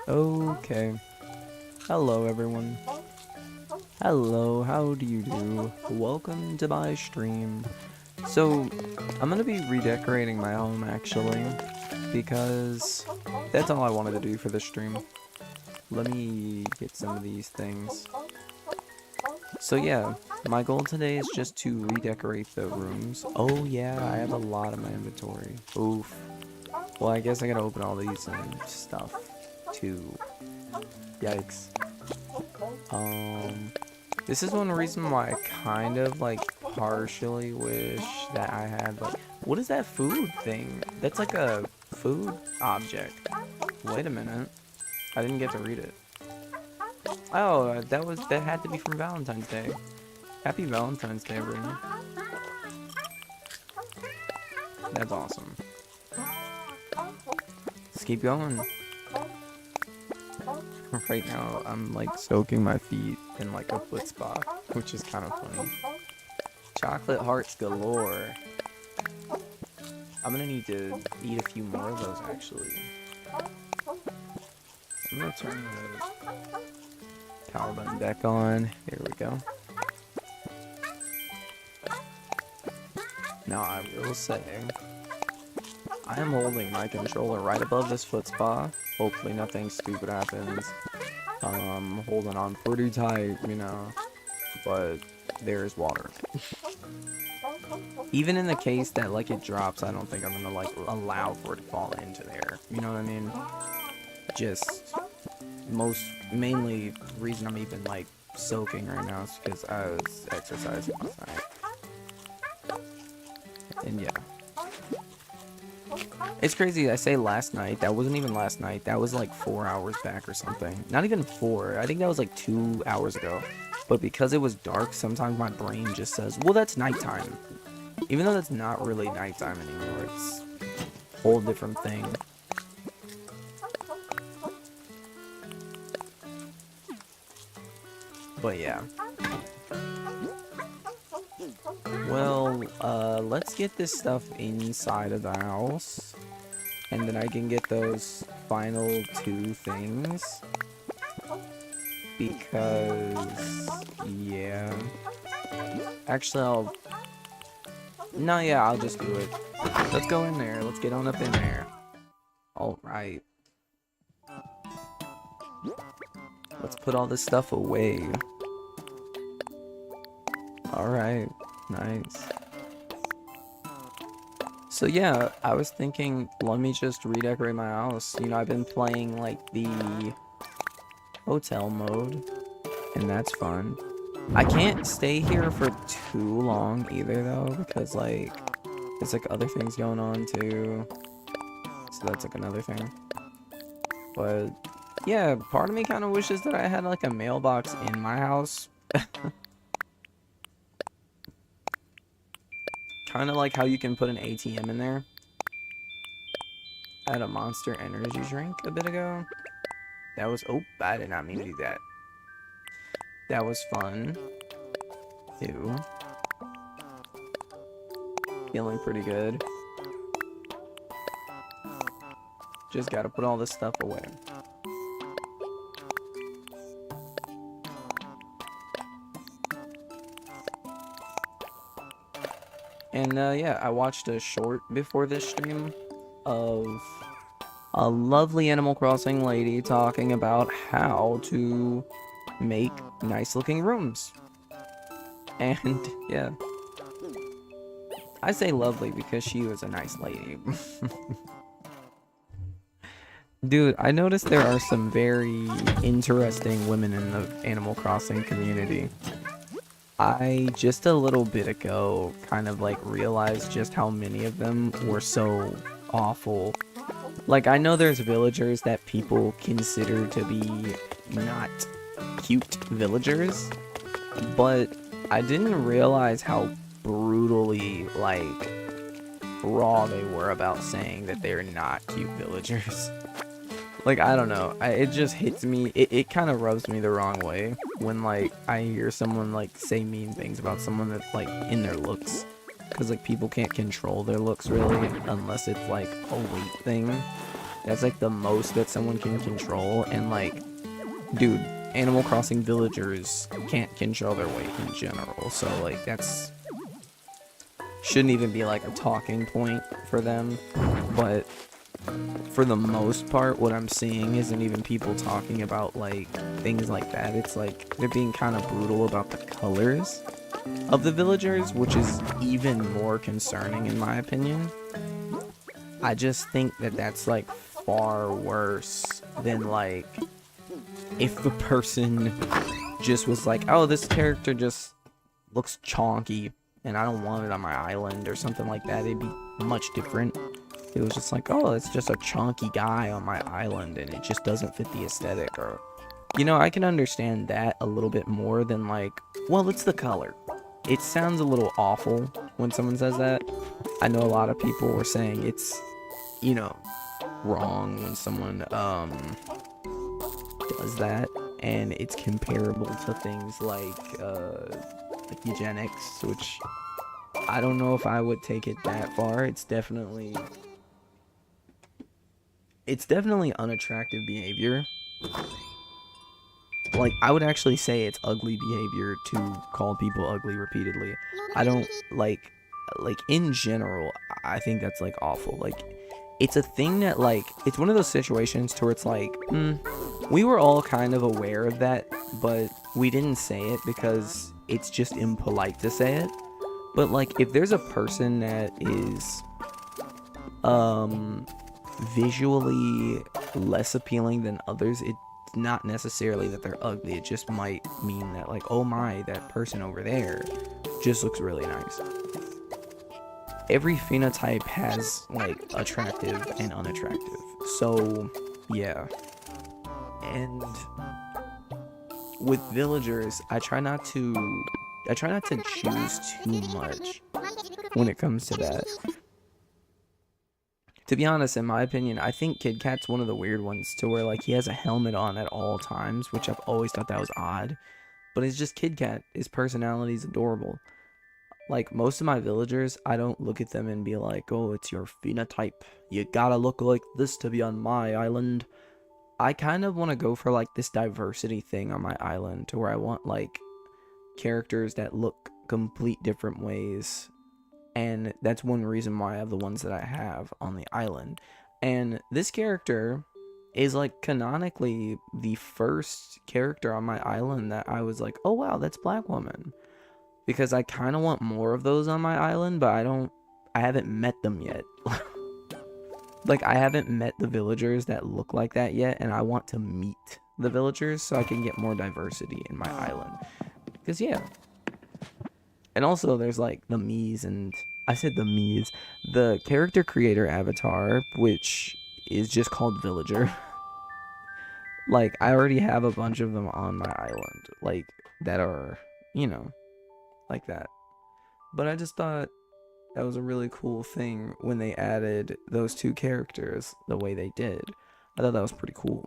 Okay. Hello, everyone. Hello, how do you do? Welcome to my stream. So, I'm gonna be redecorating my home, actually, because that's all I wanted to do for this stream. Let me get some of these things. So yeah, my goal today is just to redecorate the rooms. Oh yeah, I have a lot in my inventory. Oof. Well, I guess I gotta open all these and stuff, too. Yikes. This is one reason why I kind of, like, partially wish that I had, like... What is that food thing? That's like a food object. Wait a minute. I didn't get to read it. Oh, that had to be from Valentine's Day. Happy Valentine's Day, everyone. That's awesome. Let's keep going. Right now, I'm like soaking my feet in like a foot spa, which is kind of funny. Chocolate hearts galore. I'm gonna need to eat a few more of those actually. I'm gonna turn the power button back on. There we go. Now I will say, I am holding my controller right above this foot spa. Hopefully nothing stupid happens. Holding on pretty tight, you know, but there's water. Even in the case that, like, it drops, I don't think I'm gonna, like, allow for it to fall into there. You know what I mean? Just, mainly reason I'm even, like, soaking right now is because I was exercising last night. And yeah. It's crazy, I say last night, that wasn't even last night, that was like 4 hours back or something. Not even 4, I think that was like 2 hours ago. But because it was dark, sometimes my brain just says, well, that's nighttime. Even though that's not really nighttime anymore, it's a whole different thing. But yeah. Well, let's get this stuff inside of the house. And then I can get those final 2 things. Because, yeah. Actually, I'll just do it. Let's go in there. Let's get on up in there. Alright. Let's put all this stuff away. Alright. Nice. So yeah, I was thinking, let me just redecorate my house. You know, I've been playing, like, the hotel mode, and that's fun. I can't stay here for too long either, though, because, like, there's, like, other things going on, too. So that's, like, another thing. But, yeah, part of me kind of wishes that I had, like, a mailbox in my house. Kind of like how you can put an ATM in there. I had a Monster Energy drink a bit ago. That was... Oh, I did not mean to do that. That was fun. Ew. Feeling pretty good. Just gotta put all this stuff away. And, yeah, I watched a short before this stream of a lovely Animal Crossing lady talking about how to make nice-looking rooms. And, yeah. I say lovely because she was a nice lady. Dude, I noticed there are some very interesting women in the Animal Crossing community. I just a little bit ago kind of like realized just how many of them were so awful. Like, I know there's villagers that people consider to be not cute villagers, but I didn't realize how brutally, like, raw they were about saying that they're not cute villagers. Like, I don't know, it just hits me, it kind of rubs me the wrong way when, like, I hear someone, like, say mean things about someone that's, like, in their looks. Because, like, people can't control their looks, really, unless it's, like, a weight thing. That's like the most that someone can control. And like, dude, Animal Crossing villagers can't control their weight in general. So like, that's shouldn't even be like a talking point for them. But for the most part, what I'm seeing isn't even people talking about like things like that. It's like they're being kind of brutal about the colors of the villagers, which is even more concerning in my opinion. I just think that that's like far worse than like if the person just was like, oh, this character just looks chonky and I don't want it on my island or something like that. It'd be much different. It was just like, oh, it's just a chonky guy on my island and it just doesn't fit the aesthetic. Or, you know, I can understand that a little bit more than like, well, it's the color. It sounds a little awful when someone says that. I know a lot of people were saying it's, you know, wrong when someone does that, and it's comparable to things like eugenics, which I don't know if I would take it that far. It's definitely unattractive behavior. Like, I would actually say it's ugly behavior to call people ugly repeatedly. I don't like in general, I think that's like awful. Like, it's a thing that like, it's one of those situations to where it's like, we were all kind of aware of that, but we didn't say it because it's just impolite to say it. But like, if there's a person that is visually less appealing than others, it's not necessarily that they're ugly. It just might mean that like, oh my, that person over there just looks really nice. Every phenotype has like attractive and unattractive. So yeah. And with villagers, I try not to choose too much when it comes to that. To be honest, in my opinion, I think Kid Cat's one of the weird ones to where like he has a helmet on at all times, which I've always thought that was odd. But it's just Kid Cat. His personality is adorable. Like, most of my villagers, I don't look at them and be like, oh, it's your phenotype. You gotta look like this to be on my island. I kind of want to go for, like, this diversity thing on my island, to where I want, like, characters that look complete different ways. And that's one reason why I have the ones that I have on the island. And this character is, like, canonically the first character on my island that I was like, oh, wow, that's Black Woman. Because I kind of want more of those on my island, but I haven't met them yet. Like, I haven't met the villagers that look like that yet, and I want to meet the villagers so I can get more diversity in my island. Because, yeah. And also, there's, like, the Miis, and I said the Miis. The character creator avatar, which is just called Villager. Like, I already have a bunch of them on my island, like, that are, you know, like that. But I just thought that was a really cool thing when they added those two characters the way they did. I thought that was pretty cool.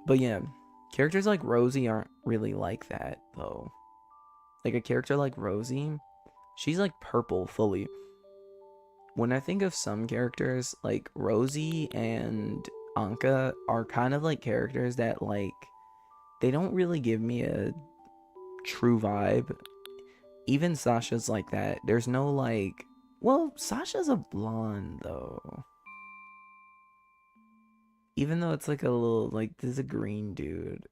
But yeah, characters like Rosie aren't really like that, though. Like, a character like Rosie, she's like purple fully. When I think of some characters, like Rosie and Anka are kind of like characters that, like, they don't really give me a true vibe. Even Sasha's like that. There's no, like, well, Sasha's a blonde though. Even though it's like a little, like, there's a green dude,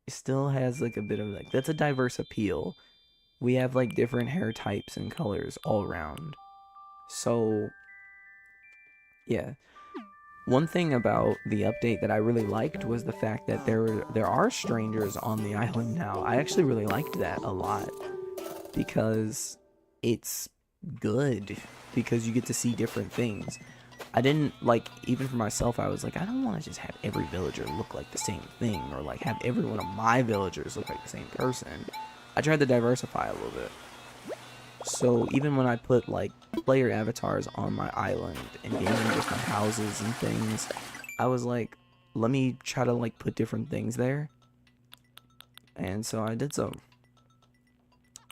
it still has like a bit of like, that's a diverse appeal. We have like different hair types and colors all around. So yeah. One thing about the update that I really liked was the fact that there are strangers on the island now. I actually really liked that a lot, because it's good, because you get to see different things. I didn't, like, even for myself, I was like, I don't want to just have every villager look like the same thing, or like have every one of my villagers look like the same person. I tried to diversify a little bit. So even when I put like player avatars on my island and gave them different houses and things, I was like, let me try to like put different things there. And so I did so.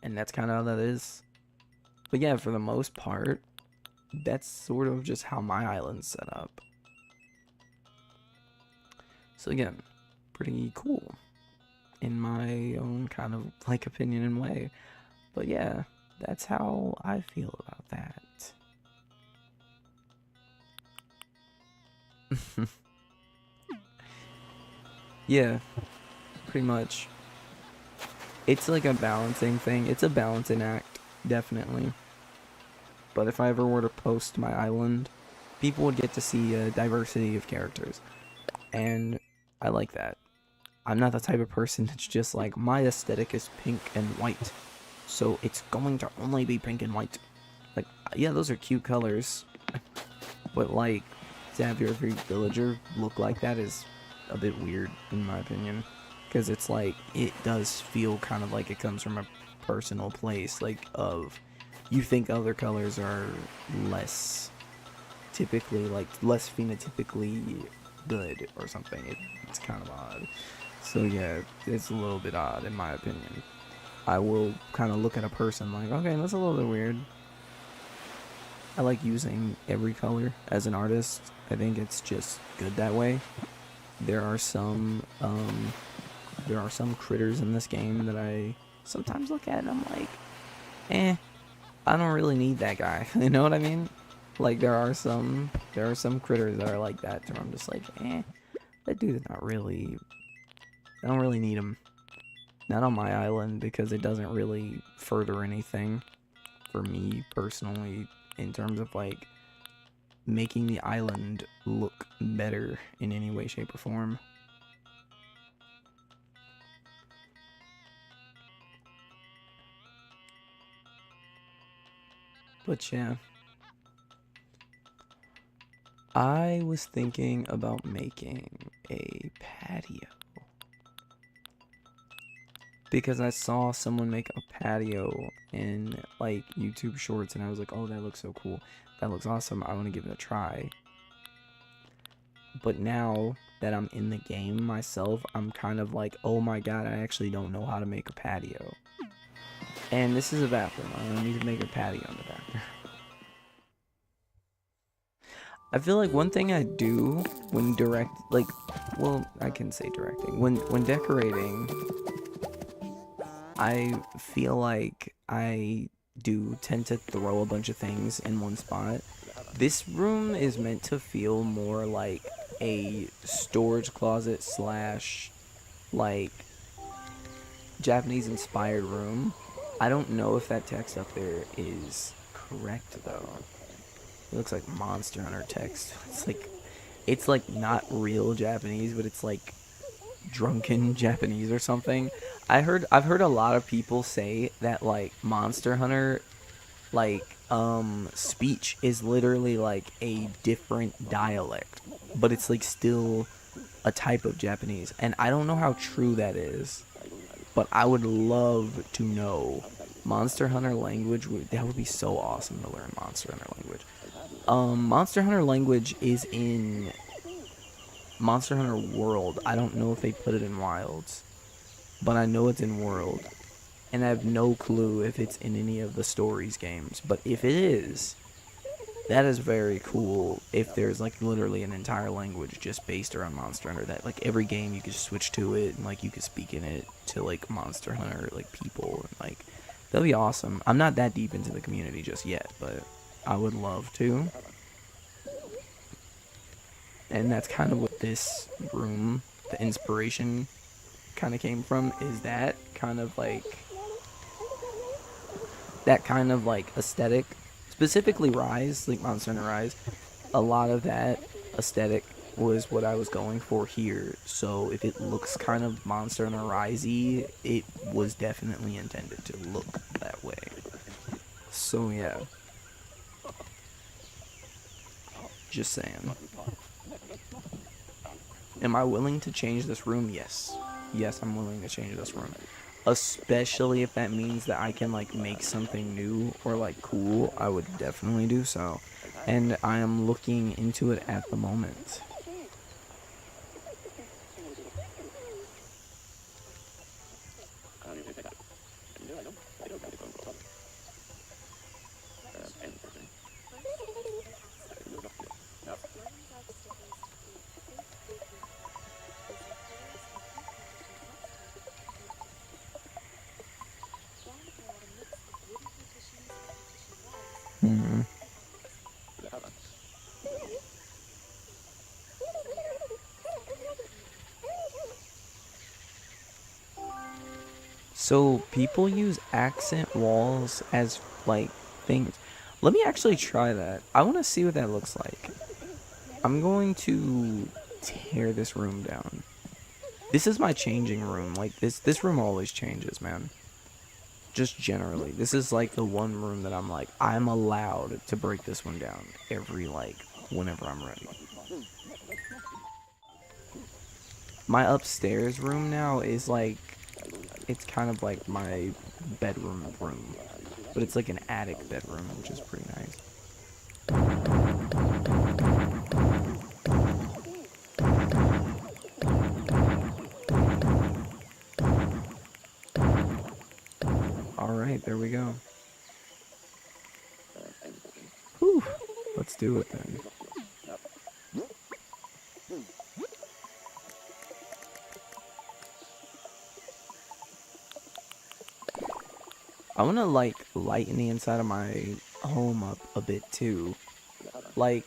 And that's kind of how that is. But yeah, for the most part, that's sort of just how my island's set up. So again, pretty cool in my own kind of like opinion and way. But yeah, that's how I feel about that. Yeah, pretty much. It's like a balancing thing. It's a balancing act, definitely. But if I ever were to post my island, people would get to see a diversity of characters. And I like that. I'm not the type of person that's just like, my aesthetic is pink and white, so it's going to only be pink and white. Like, yeah, those are cute colors, but like, to have every villager look like that is a bit weird, in my opinion. Because it's like, it does feel kind of like it comes from a personal place, like, of, you think other colors are less, typically, like, less phenotypically good or something. It's kind of odd. So yeah, it's a little bit odd in my opinion. I will kind of look at a person like, okay, that's a little bit weird. I like using every color as an artist. I think it's just good that way. There are some critters in this game that I sometimes look at and I'm like, I don't really need that guy. You know what I mean? Like there are some critters that are like that where I'm just like, that dude is not really, I don't really need him. Not on my island because it doesn't really further anything for me personally in terms of like making the island look better in any way, shape, or form. But yeah, I was thinking about making a patio. Because I saw someone make a patio in like YouTube shorts and I was like, oh, that looks so cool. That looks awesome. I want to give it a try. But now that I'm in the game myself, I'm kind of like, oh my god, I actually don't know how to make a patio. And this is a bathroom. I don't need to make a patio in the bathroom. I feel like one thing I do when well, I can say directing. When decorating, I feel like I do tend to throw a bunch of things in one spot. This room is meant to feel more like a storage closet slash like Japanese inspired room. I don't know if that text up there is correct though. It looks like Monster Hunter text. It's like not real Japanese, but it's like drunken Japanese or something. I've heard a lot of people say that like Monster Hunter like speech is literally like a different dialect, but it's like still a type of Japanese. And I don't know how true that is, but I would love to know Monster Hunter language. That would be so awesome to learn Monster Hunter language. Monster Hunter language is in Monster Hunter World. I don't know if they put it in Wilds, but I know it's in World. And I have no clue if it's in any of the stories games. But if it is, that is very cool. If there's like literally an entire language just based around Monster Hunter, that like every game you could switch to it and like you could speak in it to like Monster Hunter like people and like that'd be awesome. I'm not that deep into the community just yet, but I would love to. And that's kind of what this room, the inspiration kind of came from, is that kind of like aesthetic, specifically Rise, like Monster Hunter Rise. A lot of that aesthetic was what I was going for here. So if it looks kind of Monster Hunter Rise-y, it was definitely intended to look that way. So yeah, just saying. Am I willing to change this room? Yes. Yes, I'm willing to change this room. Especially if that means that I can like make something new or like cool, I would definitely do so. And I am looking into it at the moment. Hmm. So people use accent walls as like things. Let me actually try that. I want to see what that looks like. I'm going to tear this room down. This is my changing room. Like this room always changes, man. Just generally. This is like the one room that I'm like I'm allowed to break this one down every like whenever I'm ready. My upstairs room now is like it's kind of like my bedroom room, but it's like an attic bedroom, which is pretty nice. All right, there we go. Whew. Let's do it then. I want to like lighten the inside of my home up a bit too. Like,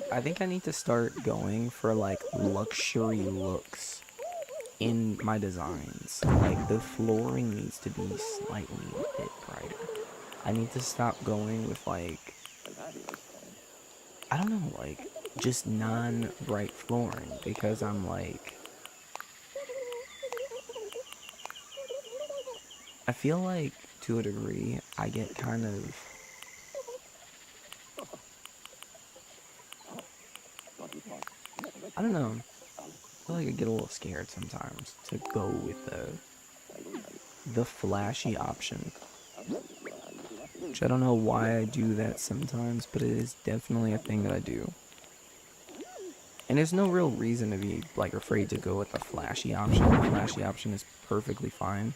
I think I need to start going for like luxury looks in my designs. Like, the flooring needs to be slightly a bit brighter. I need to stop going with like, I don't know, like just non-bright flooring because I'm like, I feel like to a degree I get kind of, I don't know, I feel like I get a little scared sometimes to go with the flashy option. Which I don't know why I do that sometimes, but it is definitely a thing that I do. And there's no real reason to be like afraid to go with the flashy option. The flashy option is perfectly fine.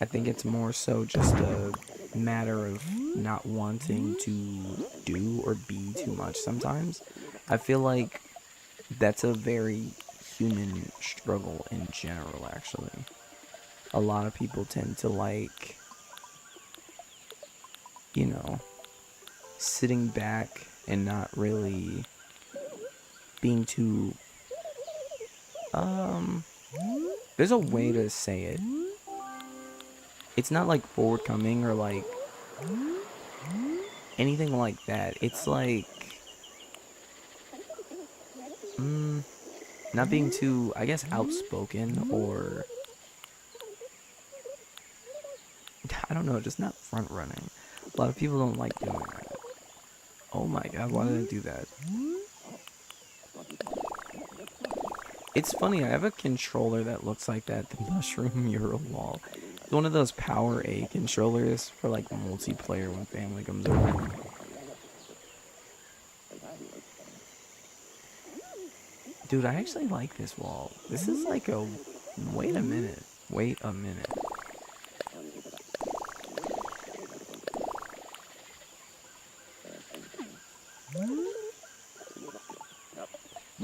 I think it's more so just a matter of not wanting to do or be too much sometimes. I feel like that's a very human struggle in general, actually. A lot of people tend to like, you know, sitting back and not really being too, there's a way to say it. It's not like forward-coming or like anything like that. It's like, not being too, I guess, outspoken or, I don't know, just not front-running. A lot of people don't like doing that. Oh my god, why did I do that? It's funny, I have a controller that looks like that, the mushroom mural wall. It's one of those Power A controllers for like multiplayer when family comes over. Dude, I actually like this wall. This is like a, wait a minute. Wait a minute.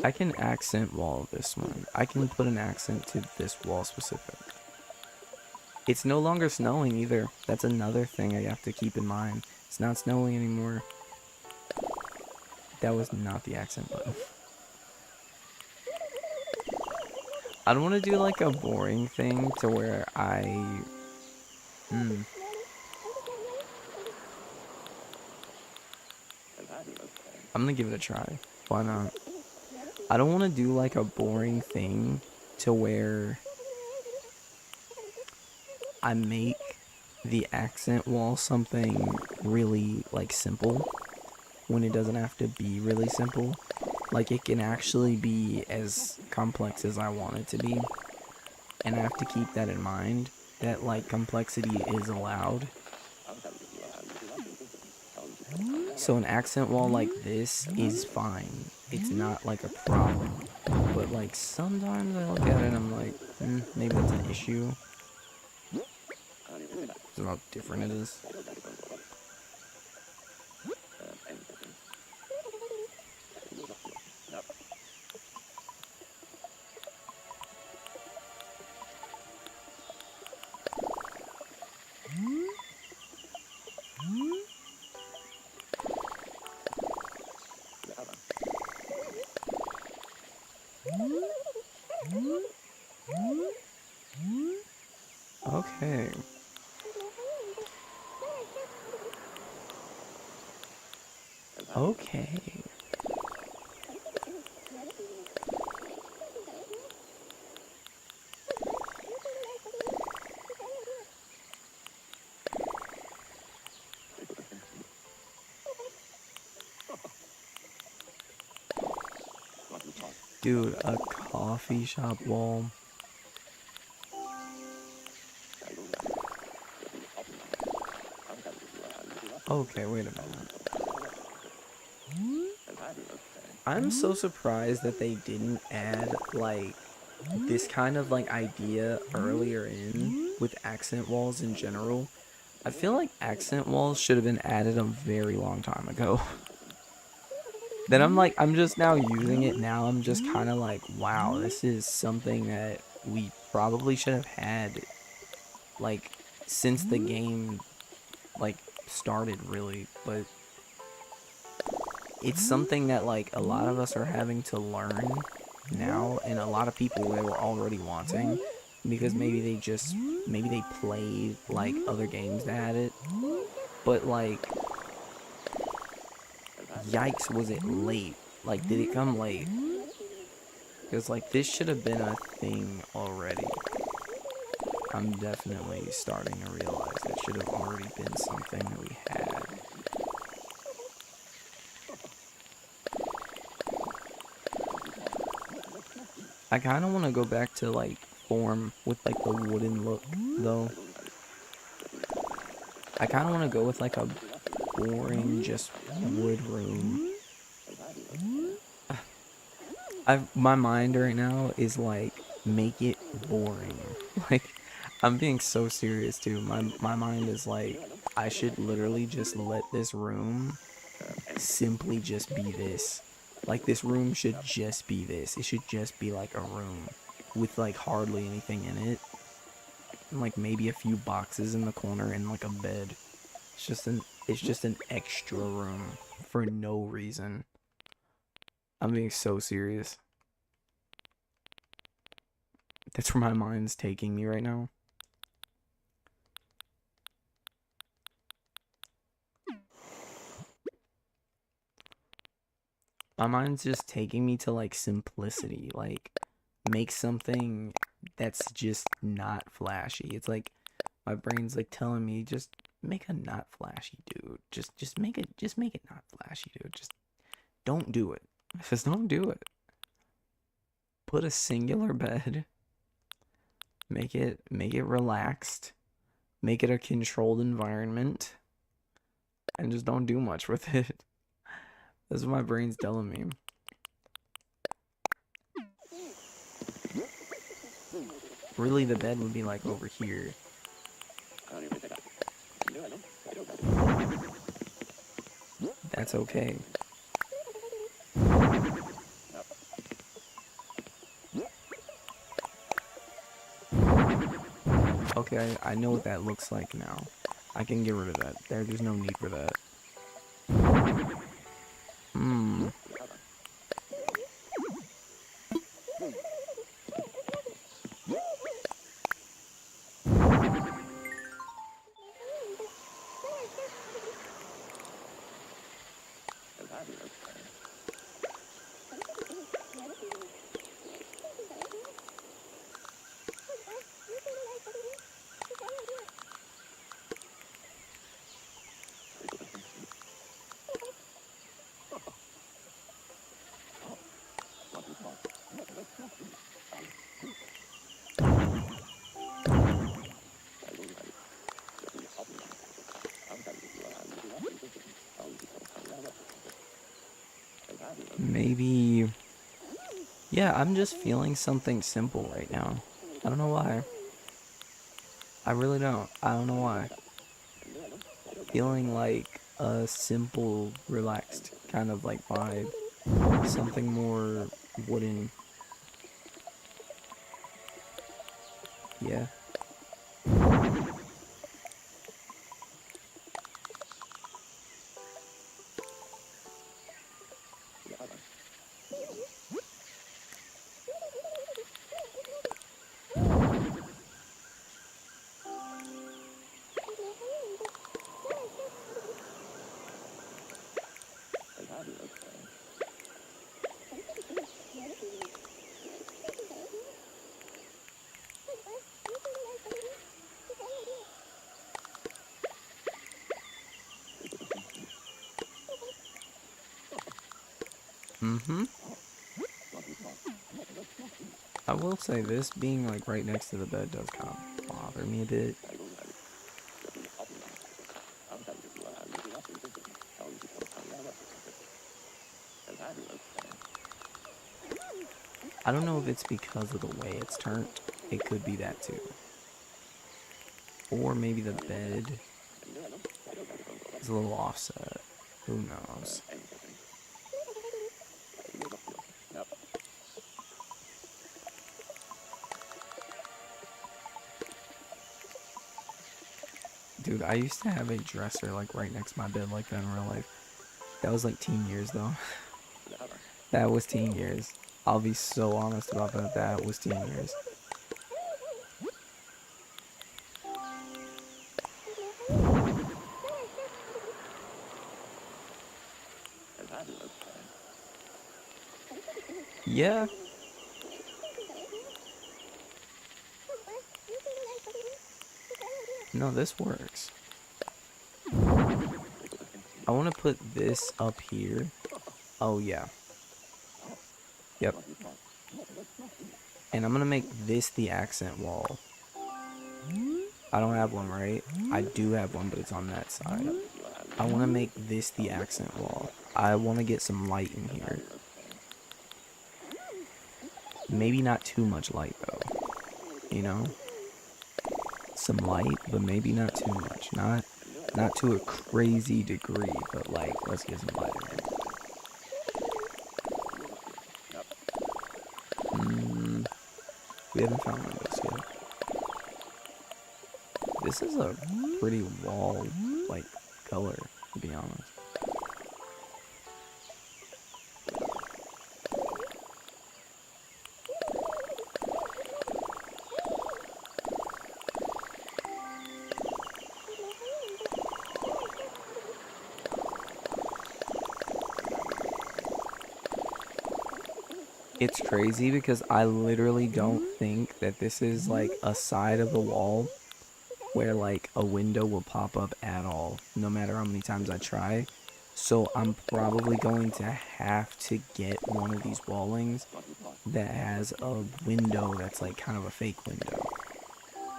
I can accent wall this one. I can put an accent to this wall specific. It's no longer snowing either. That's another thing I have to keep in mind. It's not snowing anymore. That was not the accent button. I don't want to do like a boring thing to where I... I'm gonna give it a try. Why not? I don't want to do like a boring thing to where I make the accent wall something really like simple when it doesn't have to be really simple. Like, it can actually be as complex as I want it to be, and I have to keep that in mind, that like complexity is allowed. So an accent wall like this is fine. It's not like a problem. But like sometimes I look at it and I'm like, maybe that's an issue. It's how different it is. Okay. Okay. Dude, a coffee shop wall. Okay, wait a minute. I'm so surprised that they didn't add, like, this kind of, like, idea earlier in with accent walls in general. I feel like accent walls should have been added a very long time ago. Then I'm just now using it now. I'm just kind of like, wow, this is something that we probably should have had, like, since the game, like, started, really. But it's something that, like, a lot of us are having to learn now, and a lot of people they were already wanting, because maybe they played, like, other games that had it. But, like, yikes, was it late? Like, did it come late? Because, like, this should have been a thing already. I'm definitely starting to realize it should have already been something that we had. I kind of want to go back to, like, form with, like, the wooden look, though. I kind of want to go with, like, a boring, just wood room. My mind right now is, like, make it boring. Like, I'm being so serious, too. My mind is, like, I should literally just let this room simply just be this. Like, this room should just be this. It should just be, like, a room with, like, hardly anything in it. And, like, maybe a few boxes in the corner and, like, a bed. It's just an extra room for no reason. I'm being so serious. That's where my mind's taking me right now. My mind's just taking me to, like, simplicity. Like, make something that's just not flashy. It's like my brain's like telling me just make a not flashy dude. Just make it not flashy, dude. Just don't do it. Just don't do it. Put a singular bed. Make it relaxed. Make it a controlled environment. And just don't do much with it. That's what my brain's telling me. Really, the bed would be like over here. That's okay. Okay, I know what that looks like now. I can get rid of that. There's no need for that. Maybe... Yeah, I'm just feeling something simple right now. I don't know why. I really don't. I don't know why. Feeling like a simple, relaxed kind of like vibe. Something more wooden. Yeah. Mm-hmm. I will say this being like right next to the bed does kind of bother me a bit. I don't know if it's because of the way it's turned. It could be that too. Or maybe the bed is a little offset. Who knows? Dude, I used to have a dresser like right next to my bed like that in real life. That was like teen years though. That was teen years. I'll be so honest about that. That was teen years. Yeah. No, this works. I want to put this up here. Oh, yeah. Yep. And I'm going to make this the accent wall. I don't have one, right? I do have one, but it's on that side. I want to make this the accent wall. I want to get some light in here. Maybe not too much light, though. You know? Some light, but maybe not too much. Not to a crazy degree, but like, let's get some light in it. We haven't found one of those yet. This is a pretty wall, like, color, to be honest. It's crazy because I literally don't think that this is like a side of the wall where like a window will pop up at all, no matter how many times I try. So I'm probably going to have to get one of these wallings that has a window that's like kind of a fake window.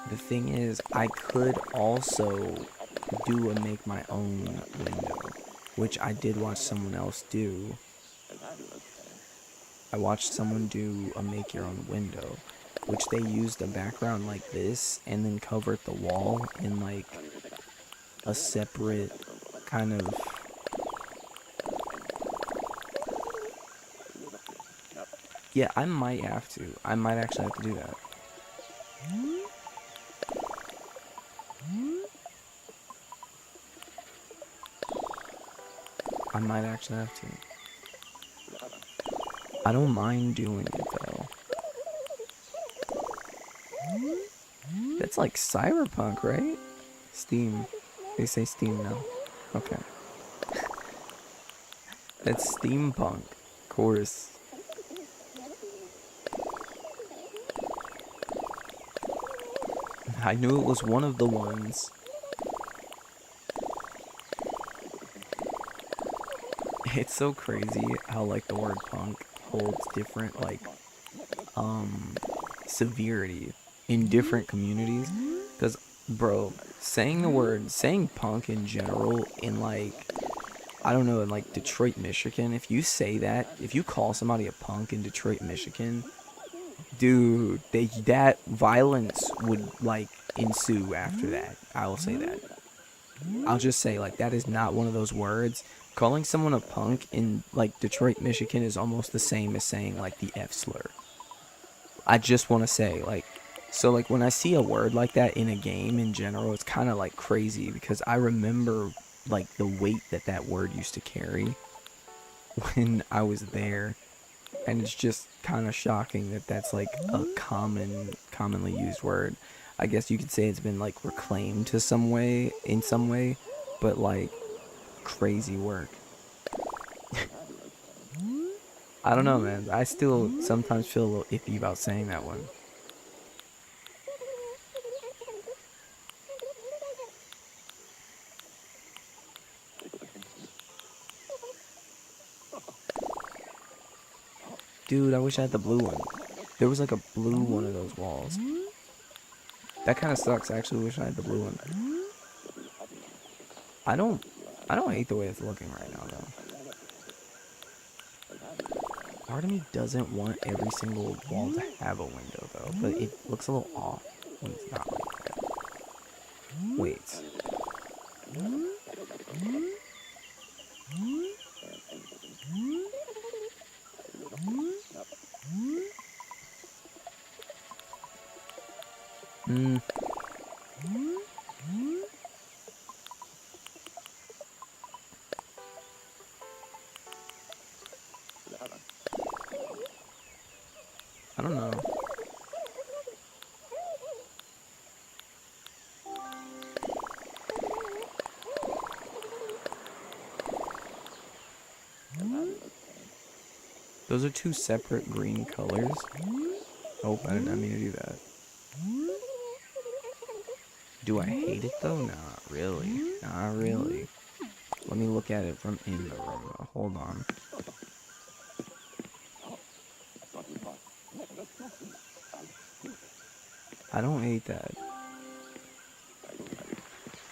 The thing is, I could also do a make my own window, which I did watch someone else do. I watched someone do a make your own window, which they used a background like this and then covered the wall in like a separate kind of yeah, I might have to. I might actually have to do that. I might actually have to. I don't mind doing it though. That's like cyberpunk, right? Steam. They say Steam now. Okay. That's steampunk. Of course. I knew it was one of the ones. It's so crazy how like the word punk holds different like severity in different communities. Because bro, saying punk in general in like I don't know, in like Detroit, Michigan, if you say that, if you call somebody a punk in Detroit, Michigan, dude, that violence would like ensue after that. I will say that. I'll just say like that is not one of those words. Calling someone a punk in like Detroit, Michigan is almost the same as saying like the F slur. I just want to say like so like when I see a word like that in a game in general, it's kind of like crazy because I remember like the weight that that word used to carry when I was there, and it's just kind of shocking that that's like a commonly used word. I guess you could say it's been like reclaimed to some way in some way, but like crazy work. I don't know, man. I still sometimes feel a little iffy about saying that one. Dude, I wish I had the blue one. There was like a blue one of those walls. That kind of sucks. I actually wish I had the blue one. I don't hate the way it's looking right now though. Part of me doesn't want every single wall to have a window though, but it looks a little off when it's not like that. Wait. I don't know. Those are two separate green colors. Oh, I didn't mean to do that. Do I hate it though? Not really. Not really. Let me look at it from in the room. Hold on. I don't hate that.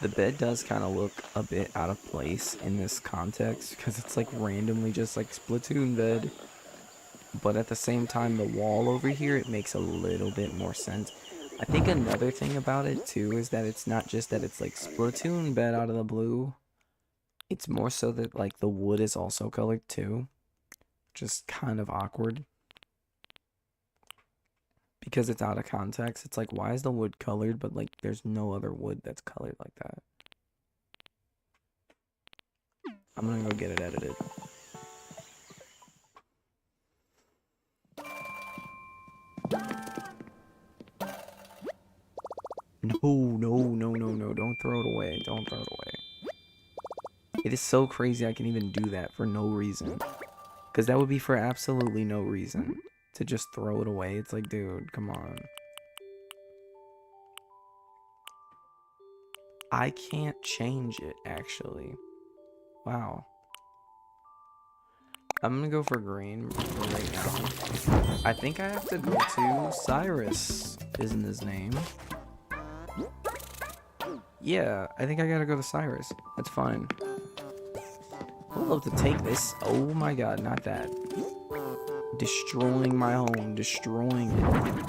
The bed does kind of look a bit out of place in this context because it's like randomly just like Splatoon bed. But at the same time, the wall over here, it makes a little bit more sense. I think another thing about it too is that it's not just that it's like Splatoon bed out of the blue. It's more so that like the wood is also colored too. Just kind of awkward. Because it's out of context, it's like, why is the wood colored, but like there's no other wood that's colored like that? I'm gonna go get it edited. No, don't throw it away, don't throw it away. It is so crazy I can even do that for no reason. Because that would be for absolutely no reason. To just throw it away, it's like, dude, come on. I can't change it, actually. Wow. I'm gonna go for green right now. I think I have to go to Cyrus, isn't his name? Yeah, I think I gotta go to Cyrus. That's fine. I would love to take this. Oh my god, not that. Destroying my home, destroying it.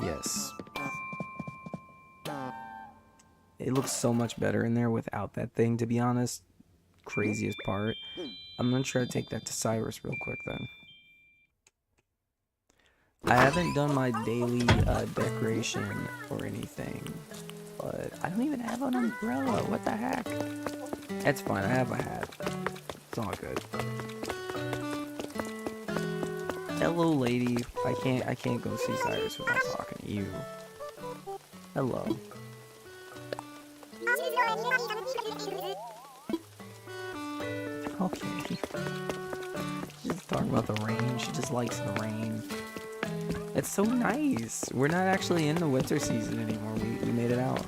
Yes. It looks so much better in there without that thing, to be honest. Craziest part. I'm gonna try to take that to Cyrus real quick then. I haven't done my daily decoration or anything. But I don't even have an umbrella. What the heck? That's fine. I have a hat. It's all good. Hello, lady. I can't go see Cyrus without talking to you. Hello. Okay. She's talking about the rain. She just likes the rain. It's so nice. We're not actually in the winter season anymore. We made it out.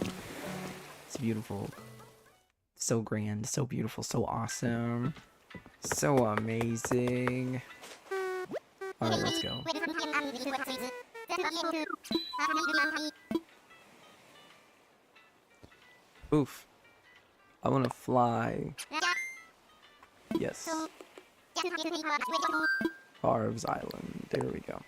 It's beautiful. So grand, so beautiful, so awesome. So amazing. Alright, let's go. Oof. I want to fly. Yes. Harv's Island. There we go.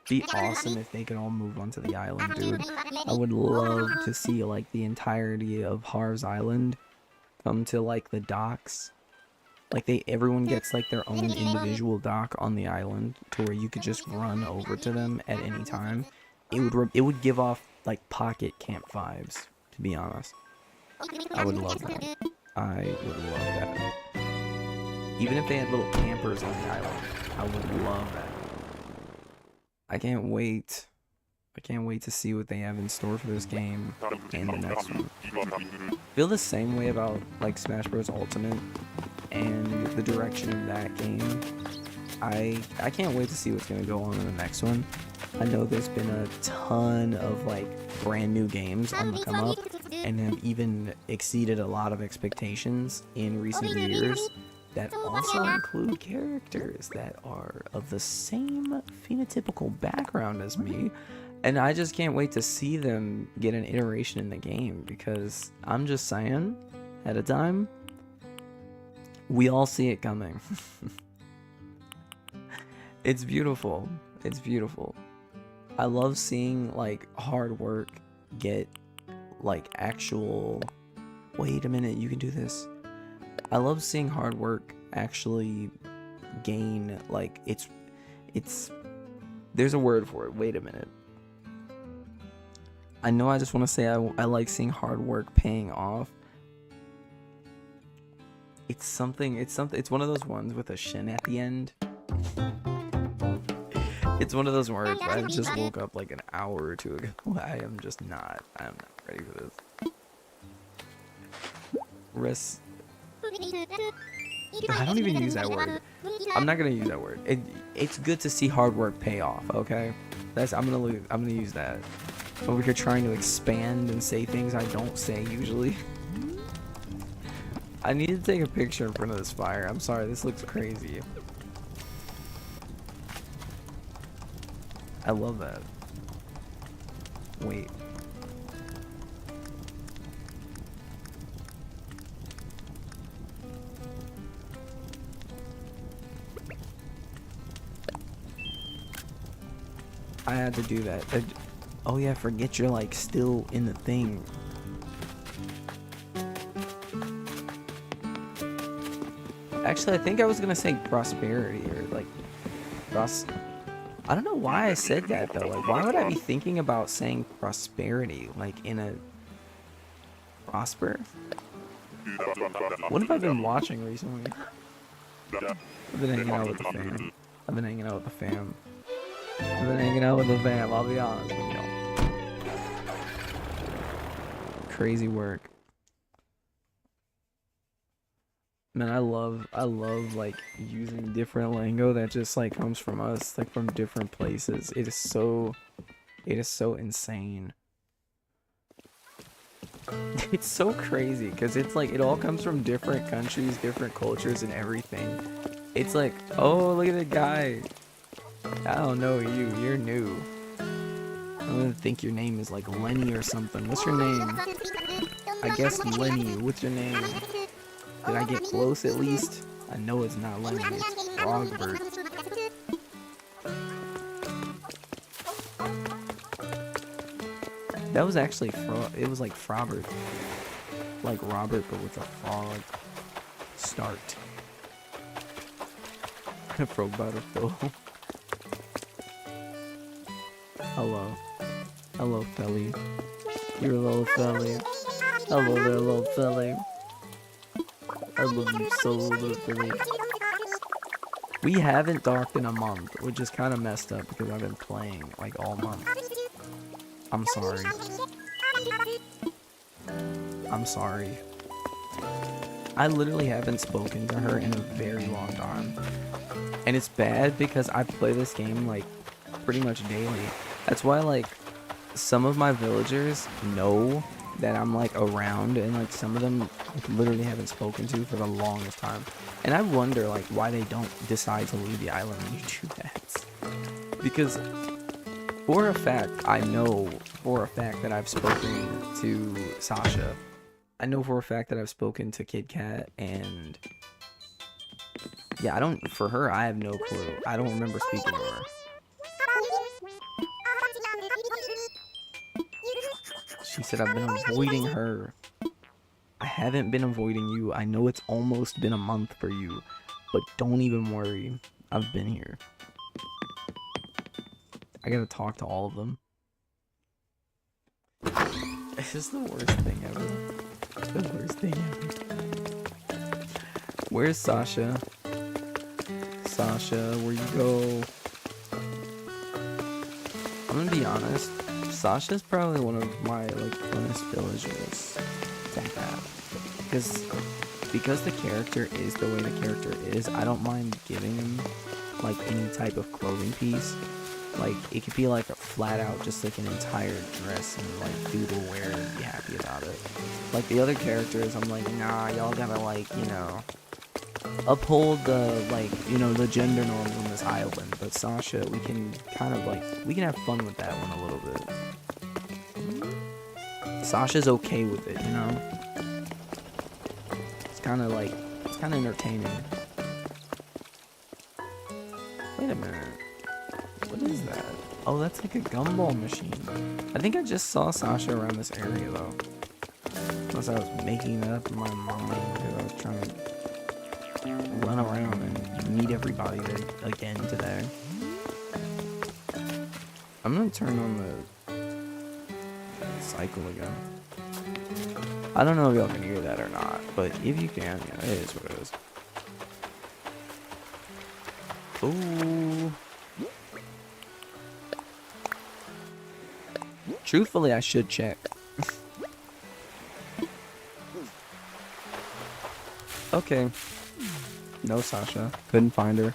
Be awesome if they could all move onto the island, dude. I would love to see like the entirety of Harv's Island come to like the docks. Like everyone gets like their own individual dock on the island to where you could just run over to them at any time. It would give off like pocket camp vibes, to be honest. I would love that. I would love that. Even if they had little campers on the island, I would love that. I can't wait. I can't wait to see what they have in store for this game and the next one. I feel the same way about like Smash Bros. Ultimate and the direction of that game. I can't wait to see what's gonna go on in the next one. I know there's been a ton of like brand new games on the come up and have even exceeded a lot of expectations in recent years that also include characters that are of the same phenotypical background as me. And I just can't wait to see them get an iteration in the game, because I'm just saying, at a time, we all see it coming. It's beautiful. It's beautiful. I love seeing like hard work get like actual... Wait a minute, you can do this. I love seeing hard work actually gain like it's there's a word for it. Wait a minute. I know I just want to say I like seeing hard work paying off. It's one of those ones with a shin at the end. It's one of those words. I just woke up like an hour or two ago. I am not ready for this. I don't even use that word. I'm not gonna use that word. It's good to see hard work pay off. Okay, I'm gonna use that. Over here trying to expand and say things I don't say usually. I need to take a picture in front of this fire. I'm sorry, this looks crazy. I love that. Wait. I had to do that. Oh yeah, forget you're like still in the thing. Actually, I think I was gonna say prosperity or like I don't know why I said that though. Like, why would I be thinking about saying prosperity like in a prosper? What have I been watching recently? I've been hanging out with the fam. I've been hanging out with the fam. I'll be honest with you. Crazy work. Man, I love like using different lingo that just like comes from us, like from different places. It is so insane. It's so crazy because it's like it all comes from different countries, different cultures, and everything. It's like, oh, look at the guy. I don't know you. You're new. I'm gonna think your name is like Lenny or something. What's your name? I guess Lenny. What's your name? Did I get close at least? I know it's not Lenny. It's Frogbert. That was actually it was like Frobert. Like Robert, but with a frog start. Frogbert Phil. Hello. Hello, Felly. You're a little Felly. Hello there, little Felly. I love you so, little Felly. We haven't docked in a month, which is kind of messed up because I've been playing like all month. I'm sorry. I'm sorry. I literally haven't spoken to her in a very long time. And it's bad because I play this game like pretty much daily. That's why like some of my villagers know that I'm like around, and like some of them like, literally haven't spoken to for the longest time. And I wonder like why they don't decide to leave the island when you do that. Because for a fact, I know for a fact that I've spoken to Sasha. I know for a fact that I've spoken to Kid Kat, and yeah, for her, I have no clue. I don't remember speaking to her. She said I've been avoiding her. I haven't been avoiding you. I know it's almost been a month for you, but don't even worry. I've been here. I gotta talk to all of them. This is the worst thing ever. The worst thing ever. Where's Sasha? Sasha, where you go? I'm gonna be honest. Sasha's probably one of my like funnest villagers to have. Because the character is the way the character is, I don't mind giving him like any type of clothing piece. Like, it could be like a flat out, just like an entire dress, and like dude will wear it and be happy about it. Like the other characters, I'm like, nah, y'all gotta like, you know, uphold the like, you know, the gender norms on this island. But Sasha, we can kind of like, we can have fun with that one a little bit. Sasha's okay with it, you know. It's kind of like, it's kind of entertaining. Wait a minute. What is that? Oh, that's like a gumball machine. I think I just saw Sasha around this area, though. Unless I was making it up in my mind because I was trying to run around and meet everybody again today. I'm gonna turn on the cycle again. I don't know if y'all can hear that or not, but if you can, yeah, it is what it is. Ooh. Truthfully, I should check. Okay. No, Sasha. Couldn't find her.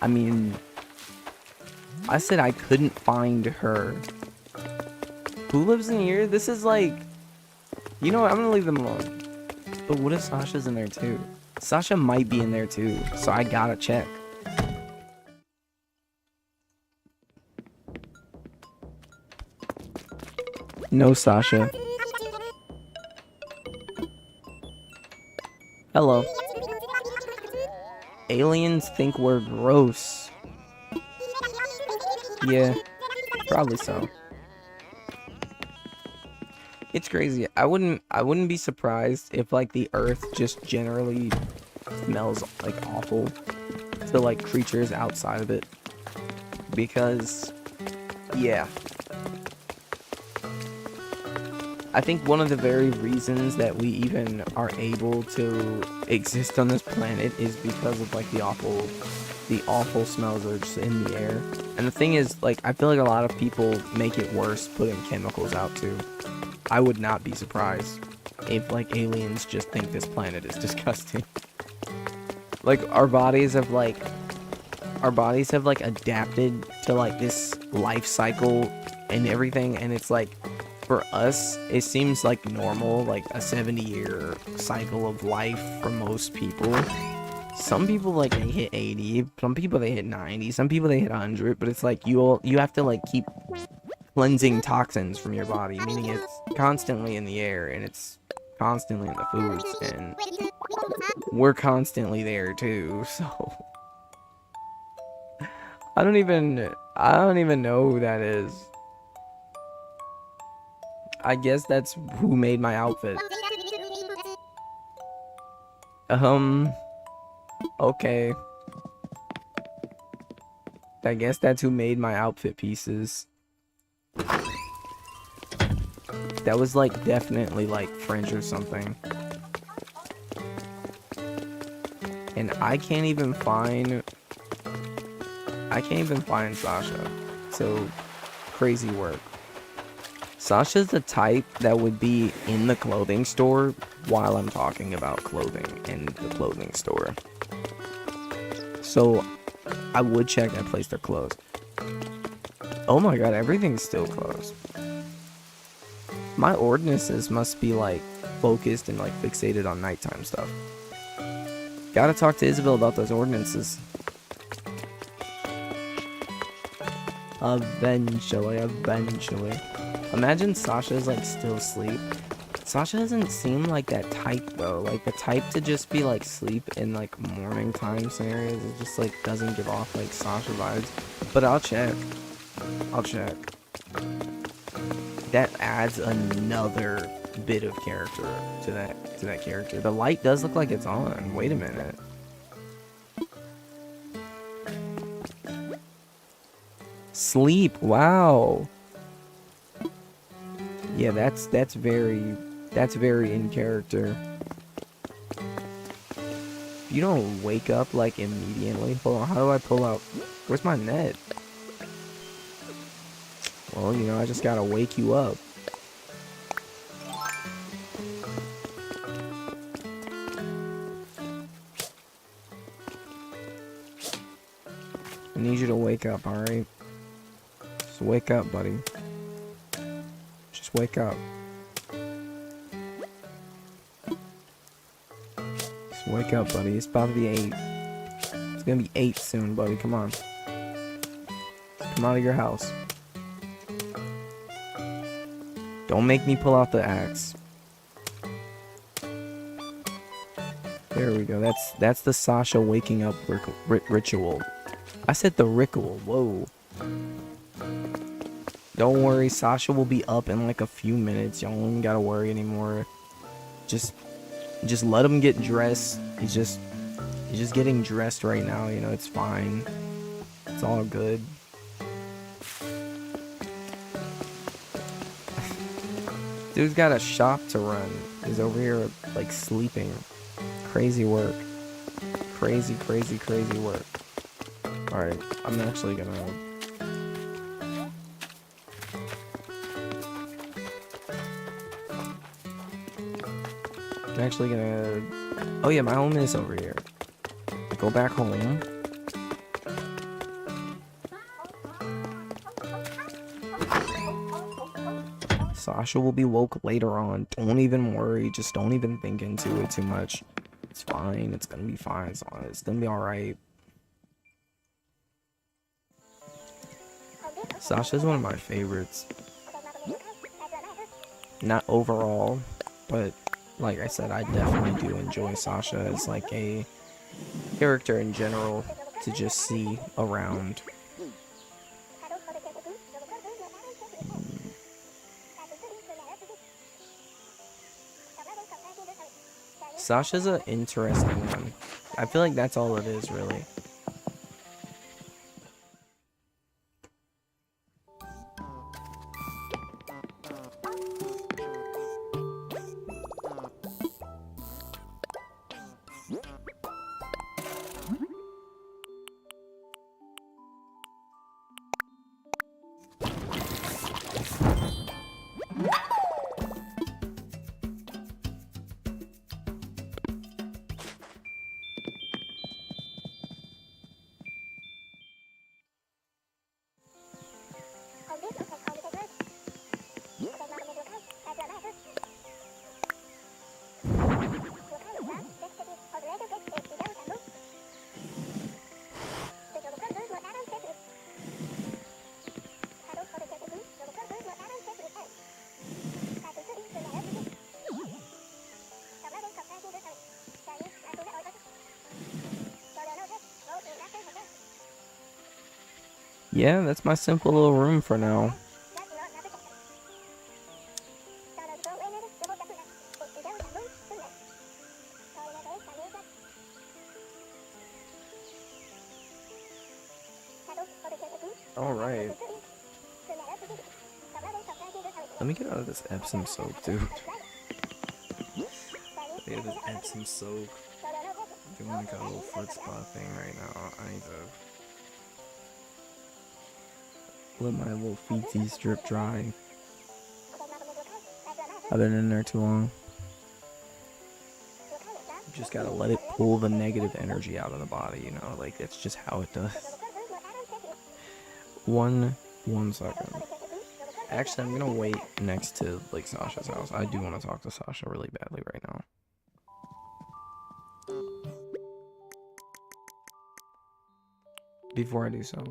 I mean, I said I couldn't find her. Who lives in here? This is like... You know what? I'm gonna leave them alone. But what if Sasha's in there too? Sasha might be in there too, so I gotta check. No, Sasha. Hello. Aliens think we're gross. Yeah, probably so. It's crazy. I wouldn't be surprised if like the earth just generally smells like awful to like creatures outside of it. Because yeah. I think one of the very reasons that we even are able to exist on this planet is because of like the awful smells that are just in the air. And the thing is, like, I feel like a lot of people make it worse putting chemicals out too. I would not be surprised if like aliens just think this planet is disgusting. Like our bodies have like adapted to like this life cycle and everything, and it's like, for us, it seems like normal, like a 70-year cycle of life for most people. Some people like they hit 80, some people they hit 90, some people they hit 100, but it's like you have to like keep cleansing toxins from your body, meaning it's constantly in the air and it's constantly in the foods, and we're constantly there too. So I don't even know who that is. I guess that's who made my outfit. Okay. I guess that's who made my outfit pieces. That was like definitely like French or something. And I can't even find Sasha. So crazy work. Sasha's the type that would be in the clothing store while I'm talking about clothing in the clothing store. So I would check that place they're closed. Oh my god, everything's still closed. My ordinances must be like focused and like fixated on nighttime stuff. Gotta talk to Isabel about those ordinances. Eventually. Imagine Sasha's like still asleep. Sasha doesn't seem like that type though. Like the type to just be like sleep in like morning time scenarios. It just like doesn't give off like Sasha vibes. But I'll check. That adds another bit of character to that character. The light does look like it's on. Wait a minute. Sleep. Wow. Yeah, that's very in character. You don't wake up like immediately. Hold on, how do I pull out? Where's my net? Well, you know, I just gotta wake you up. I need you to wake up, alright? Just wake up, buddy. Just wake up. Just wake up, buddy. It's about to be 8. It's gonna be 8 soon, buddy. Come on. Come out of your house. Don't make me pull out the axe. There we go. That's the Sasha waking up ritual. I said the ritual. Whoa. Don't worry, Sasha will be up in like a few minutes. Y'all don't gotta worry anymore. Just let him get dressed. He's just getting dressed right now. You know, it's fine. It's all good. Dude's got a shop to run. He's over here like sleeping. Crazy work. Crazy work. Alright, I'm actually gonna... Oh yeah, my home is over here. Go back home. Sasha will be woke later on. Don't even worry. Just don't even think into it too much. It's fine. It's gonna be fine. It's gonna be alright. Sasha's one of my favorites. Not overall, but like I said, I definitely do enjoy Sasha as like a character in general to just see around. Sasha's an interesting one. I feel like that's all it is, really. Yeah, that's my simple little room for now. Alright. Let me get out of this Epsom soap, dude. Get out of this Epsom soap. Doing like a little foot spa thing right now. I need to let my little feeties drip dry. I've been in there too long. Just gotta let it pull the negative energy out of the body, you know, like it's just how it does. One second. Actually, I'm gonna wait next to like Sasha's house. I do want to talk to Sasha really badly right now. Before I do so,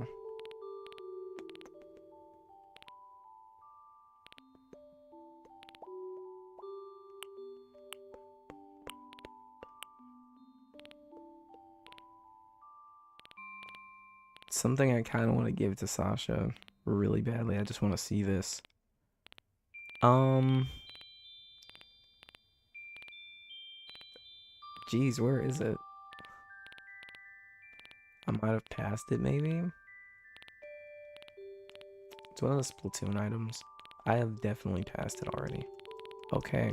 something I kind of want to give to Sasha really badly. I just want to see this. Geez, where is it? I might have passed it, maybe? It's one of the Splatoon items. I have definitely passed it already. Okay.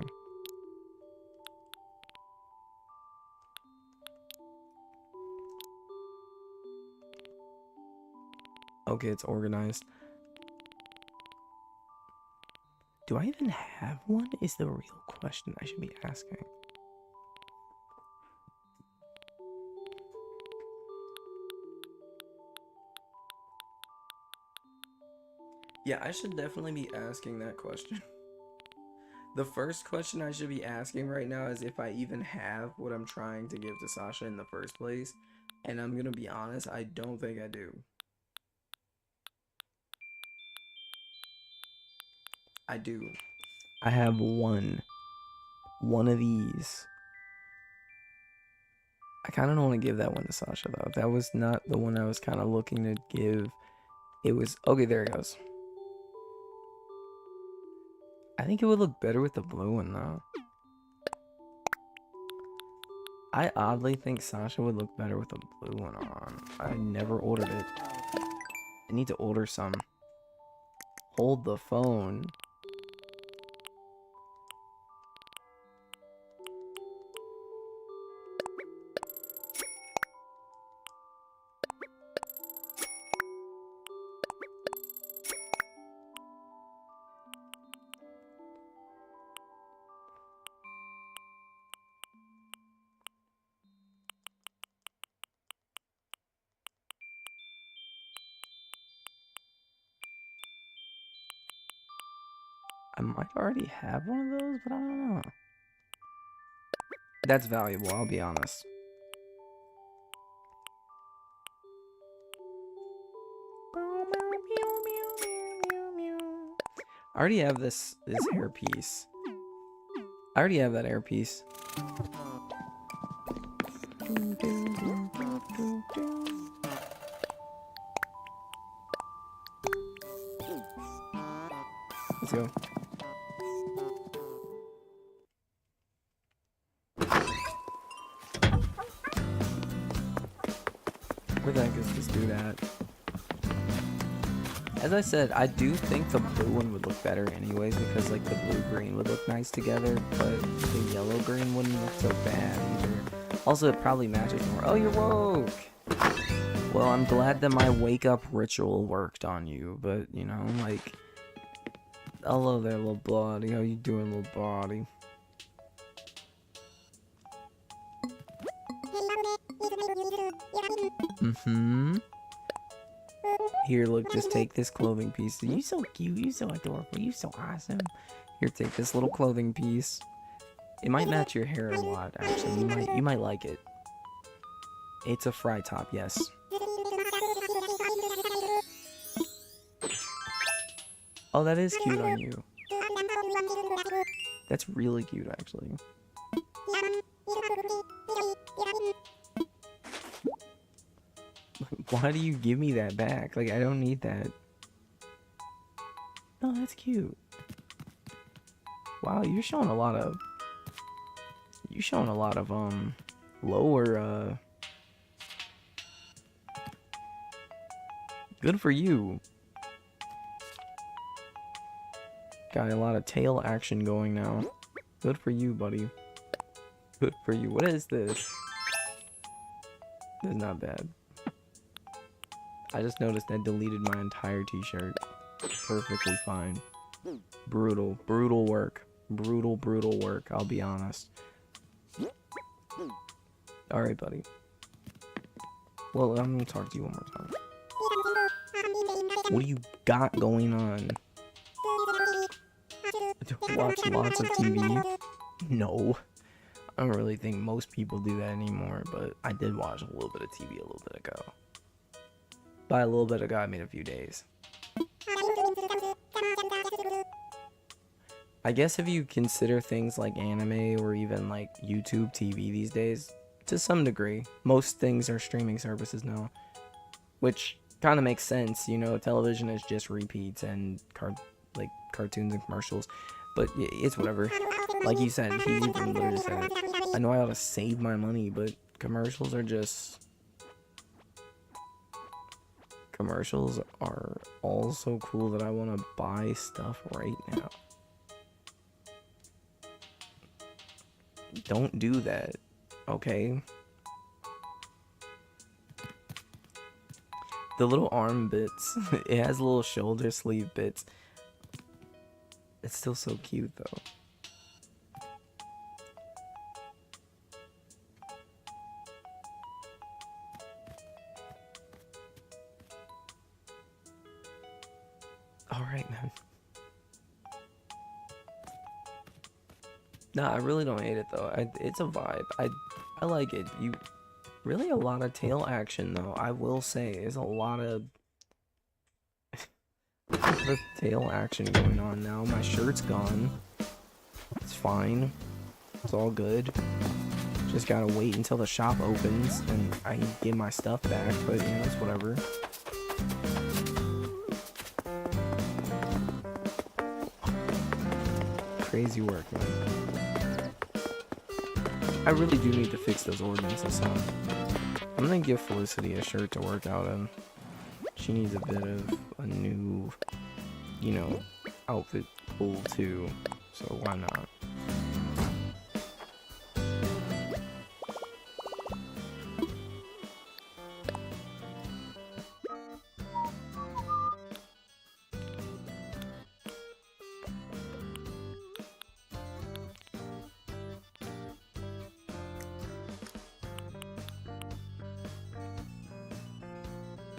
Okay, it's organized. Do I even have one? Is the real question I should be asking. Yeah, I should definitely be asking that question. The first question I should be asking right now is if I even have what I'm trying to give to Sasha in the first place. And I'm gonna be honest, I don't think I do. I do. I have one. One of these. I kind of don't want to give that one to Sasha, though. That was not the one I was kind of looking to give. It was... Okay, there it goes. I think it would look better with the blue one, though. I oddly think Sasha would look better with the blue one on. I never ordered it. I need to order some. Hold the phone. I might already have one of those, but I don't know. That's valuable, I'll be honest. I already have this hairpiece. I already have that hairpiece. Let's go. Where the heck is this dude at? As I said, I do think the blue one would look better anyways, because like the blue-green would look nice together, but the yellow-green wouldn't look so bad either. Also, it probably matches more. Oh, you're woke! Well, I'm glad that my wake-up ritual worked on you, but, you know, like... Hello there, little body. How you doing, little body? Mm-hmm. Here, look, just take this clothing piece. You so cute, you so adorable, you so awesome. Here, take this little clothing piece. It might match your hair a lot, actually. You might like it. It's a fry top, yes. Oh, that is cute on you. That's really cute, actually. Why do you give me that back? Like, I don't need that. No, that's cute. Wow, you're showing a lot of... You're showing a lot of, lower, Good for you. Got a lot of tail action going now. Good for you, buddy. Good for you. What is this? This is not bad. I just noticed I deleted my entire t-shirt. Perfectly fine. Brutal. Brutal work. Brutal work, I'll be honest. Alright, buddy. Well, I'm gonna talk to you one more time. What do you got going on? Watch lots of TV? No. I don't really think most people do that anymore, but I did watch a little bit of TV a little bit ago. By a little bit ago, I mean a few days. I guess if you consider things like anime or even like YouTube TV these days, to some degree, most things are streaming services now. Which kind of makes sense, you know, television is just repeats and cartoons and commercials. But it's whatever. Like you said, he even literally said it. I know I ought to save my money, but commercials are just... Commercials are all so cool that I want to buy stuff right now. Don't do that, okay? The little arm bits, it has little shoulder sleeve bits. It's still so cute though. right, man. Nah, I really don't hate it though. It's a vibe. I like it. You really a lot of tail action though. I will say, there's a lot of tail action going on now. My shirt's gone. It's fine. It's all good. Just gotta wait until the shop opens and I can get my stuff back. But you know, it's whatever. Crazy work, man. I really do need to fix those ordinances, huh? I'm gonna give Felicity a shirt to work out in. She needs a bit of a new, you know, outfit pull too. So why not?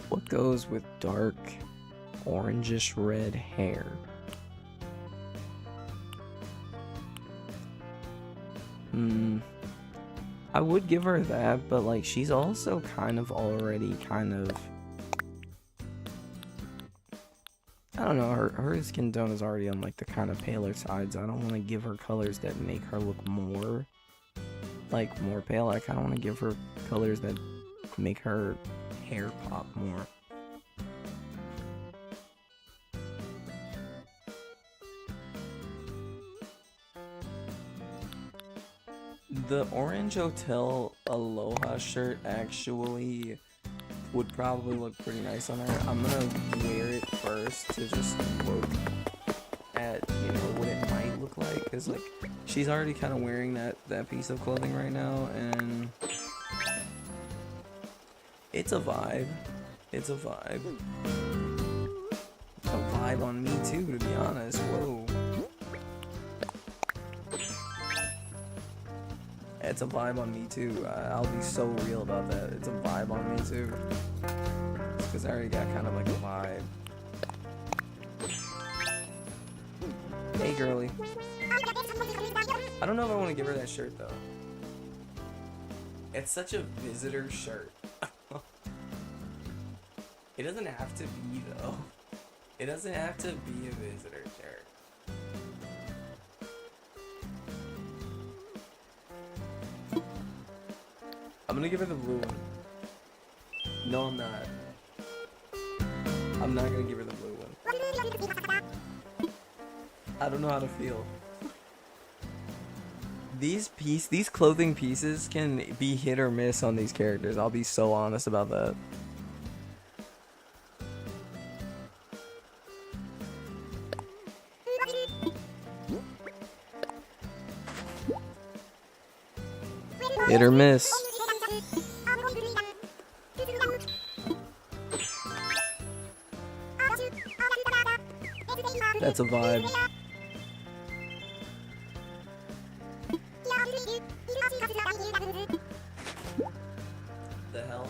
What goes with dark orangish red hair? I would give her that, but like she's also kind of already I don't know, her skin tone is already on like the kind of paler side, so I don't want to give her colors that make her look more pale. I kind of want to give her colors that make her hair pop more. The Orange Hotel Aloha shirt actually would probably look pretty nice on her. I'm gonna wear it first to just look at, you know, what it might look like, because like she's already kind of wearing that piece of clothing right now, and it's a vibe. It's a vibe. It's a vibe on me too, to be honest. Whoa. It's a vibe on me too. I'll be so real about that. It's a vibe on me too. Because I already got kind of like a vibe. Hey girly. I don't know if I want to give her that shirt though. It's such a visitor shirt. It doesn't have to be though. It doesn't have to be a visitor shirt. I'm gonna give her the blue one. No, I'm not. I'm not gonna give her the blue one. I don't know how to feel. These clothing pieces can be hit or miss on these characters. I'll be so honest about that. Hit or miss. That's a vibe. The hell?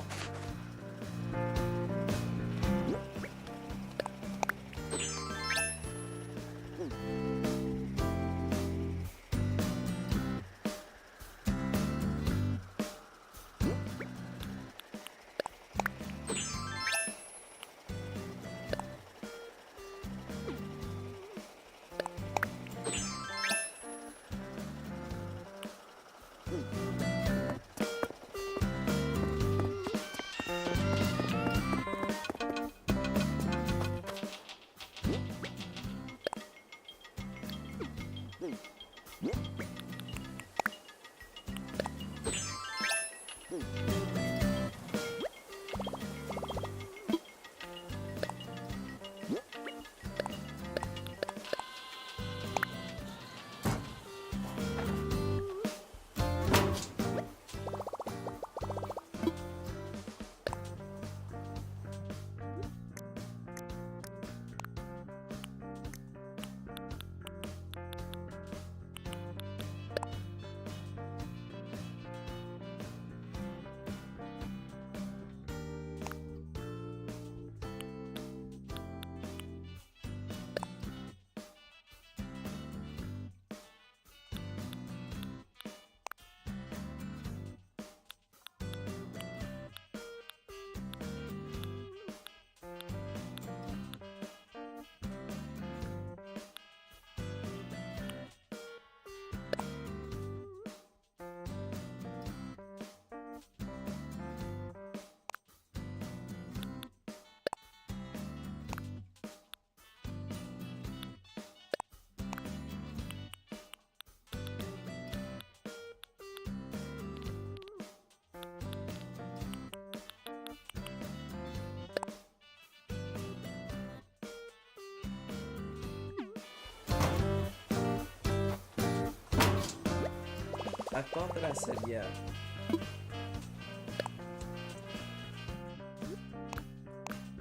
I thought that I said yeah.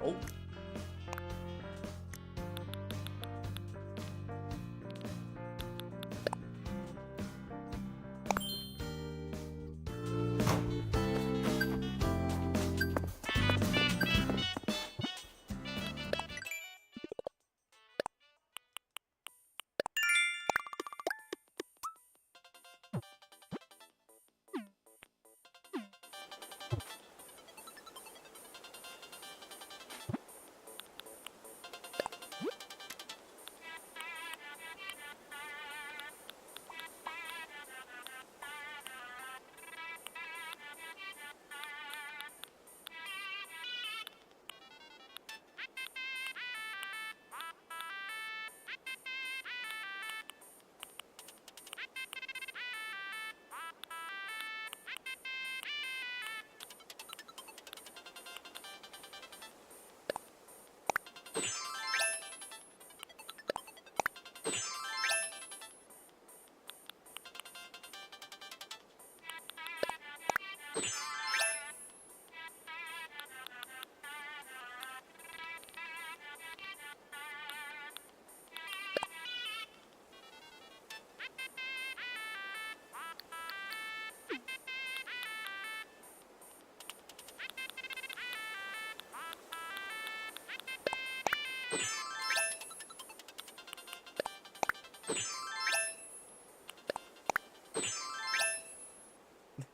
Oh.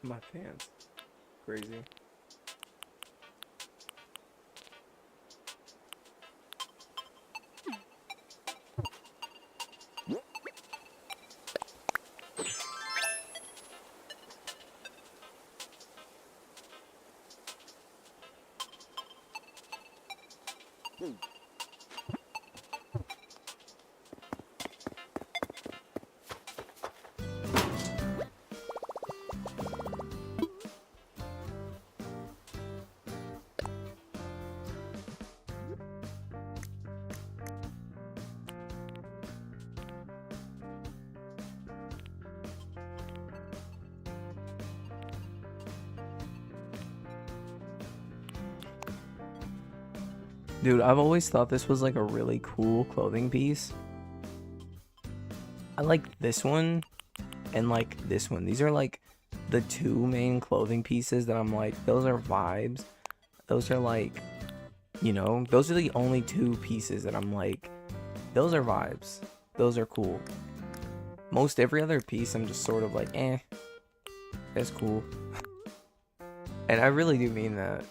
My pants. Crazy. Dude, I've always thought this was like a really cool clothing piece. I like this one and like this one. These are like the two main clothing pieces that I'm like, those are vibes. Those are like, you know, those are the only two pieces that I'm like, those are vibes. Those are cool. Most every other piece, I'm just sort of like, eh, that's cool. And I really do mean that.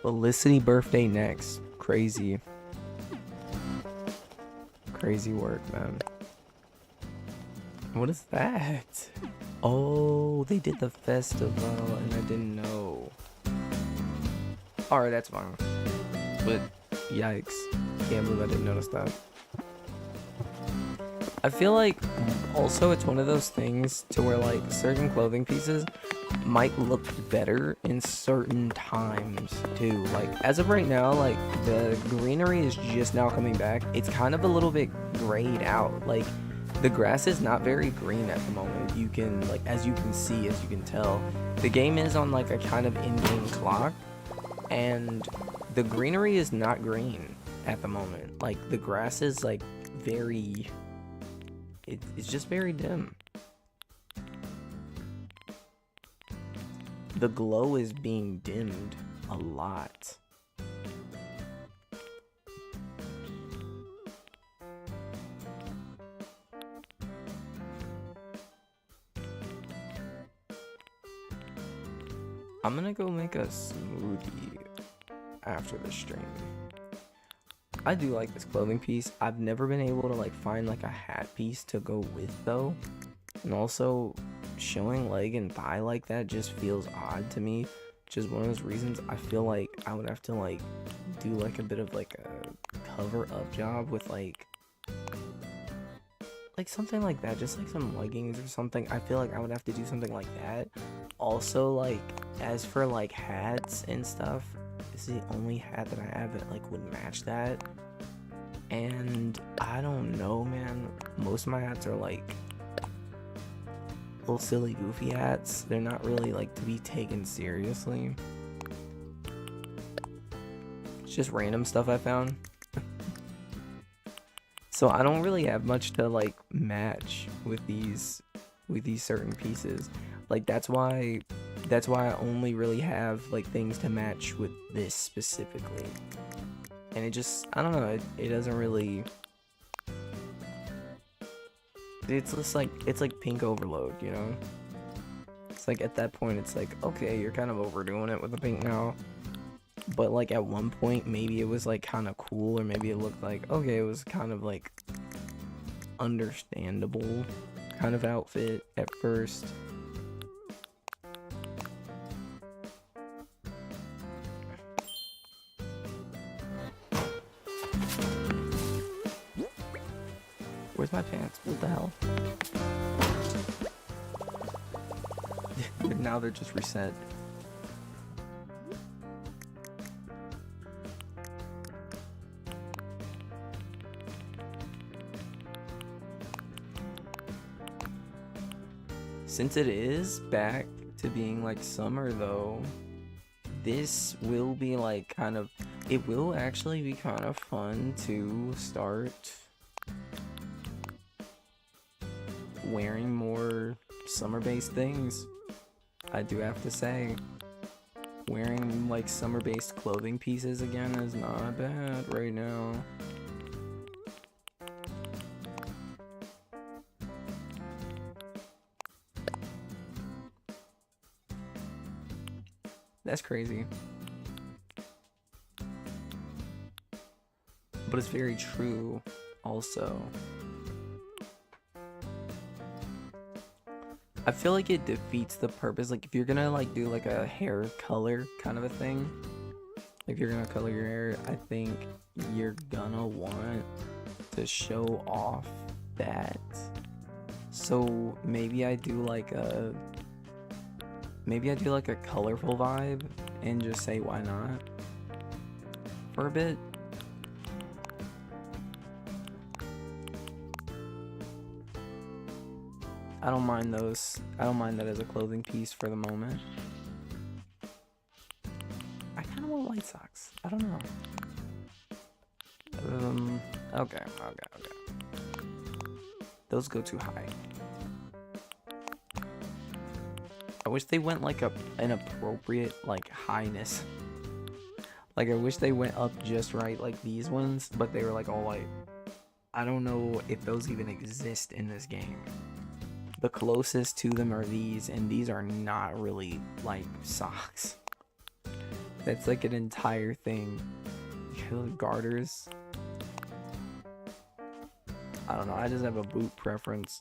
Felicity birthday next. Crazy. Crazy work, man. What is that? Oh, they did the festival and I didn't know. Alright, that's fine. But, yikes. Can't believe I didn't notice that. I feel like also it's one of those things to where like certain clothing pieces might look better in certain times too. Like as of right now, like the greenery is just now coming back. It's kind of a little bit grayed out. Like the grass is not very green at the moment. You can like, as you can see, as you can tell, the game is on like a kind of in-game clock and the greenery is not green. at the moment. Like, the grass is like very, it's just very dim. The glow is being dimmed a lot. I'm gonna go make a smoothie after the stream. I do like this clothing piece. I've never been able to like find like a hat piece to go with though. And also showing leg and thigh like that just feels odd to me. Which is one of those reasons I feel like I would have to like do like a bit of like a cover up job with like something like that, just like some leggings or something. I feel like I would have to do something like that. Also, like, as for like hats and stuff, this is the only hat that I have that like would match that. And I don't know, man, most of my hats are like little silly goofy hats. They're not really like to be taken seriously. It's just random stuff I found. So I don't really have much to like match with these certain pieces. Like that's why I only really have like things to match with this specifically. And it just, I don't know, it doesn't really, it's just like, it's like pink overload, you know? It's like at that point it's like, okay, you're kind of overdoing it with the pink now. But like at one point maybe it was like kind of cool, or maybe it looked like, okay, it was kind of like understandable kind of outfit at first. Where's my pants? What the hell? Now they're just reset. Since it is back to being like summer though, this will be like kind of, it will actually be kind of fun to start wearing more summer-based things. I do have to say, wearing like summer-based clothing pieces again is not bad right now. That's crazy. But it's very true also. I feel like it defeats the purpose. Like if you're gonna like do like a hair color kind of a thing, if you're gonna color your hair, I think you're gonna want to show off that. So maybe I do like a colorful vibe and just say why not for a bit. I don't mind those. I don't mind that as a clothing piece for the moment. I kind of want white socks. I don't know. Okay. Those go too high. I wish they went like an appropriate like highness. Like I wish they went up just right like these ones, but they were like all white. I don't know if those even exist in this game. The closest to them are these, and these are not really like socks. That's like an entire thing. Garters. I don't know, I just have a boot preference.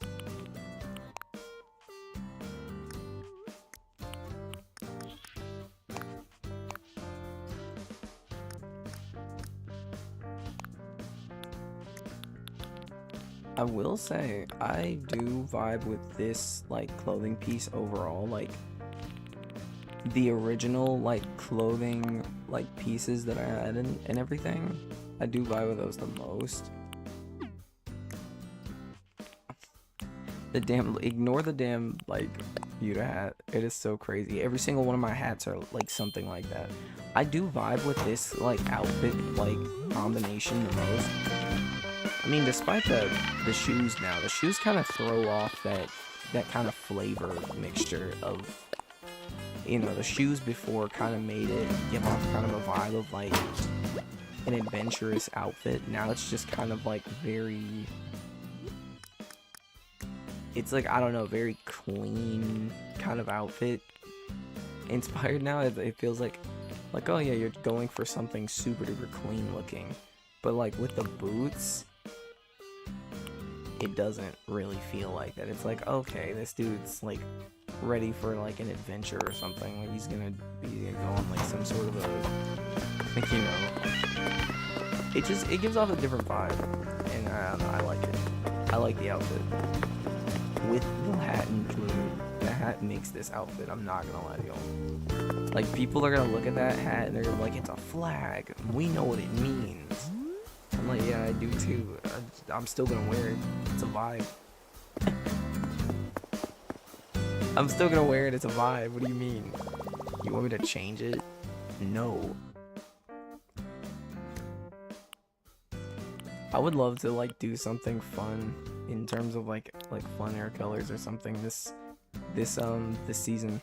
I will say, I do vibe with this like clothing piece overall. Like the original like clothing like pieces that I had and everything, I do vibe with those the most. Ignore the damn like Buddha hat. It is so crazy. Every single one of my hats are like something like that. I do vibe with this like outfit like combination the most. I mean, despite the shoes now, the shoes kind of throw off that kind of flavor mixture of, you know, the shoes before kind of made it give off kind of a vibe of like an adventurous outfit. Now it's just kind of like very, it's like, I don't know, very clean kind of outfit inspired now. It feels like oh yeah, you're going for something super duper clean looking, but like with the boots, it doesn't really feel like that. It's like, okay, this dude's like ready for like an adventure or something. Like he's gonna be going like some sort of a, like, you know, it gives off a different vibe, and I like it. I like the outfit with the hat included. The hat makes this outfit, I'm not gonna lie to y'all. Like, people are gonna look at that hat and they're gonna be like, it's a flag, we know what it means. I'm like, yeah, I do too. I'm still gonna wear it. It's a vibe. I'm still gonna wear it. It's a vibe. What do you mean? You want me to change it? No. I would love to like do something fun in terms of like fun hair colors or something this season.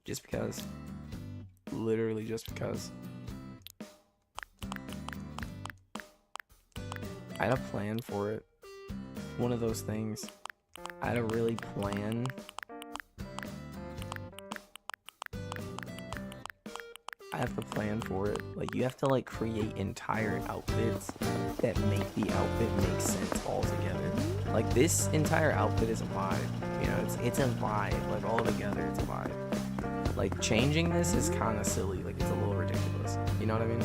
Just because. Literally just because. I had a plan for it. One of those things. I had to really plan. I have to plan for it. Like, you have to like create entire outfits that make the outfit make sense altogether. Like, this entire outfit is a vibe. You know, it's a vibe. Like, all together, it's a vibe. Like, changing this is kind of silly. Like, it's a little ridiculous. You know what I mean?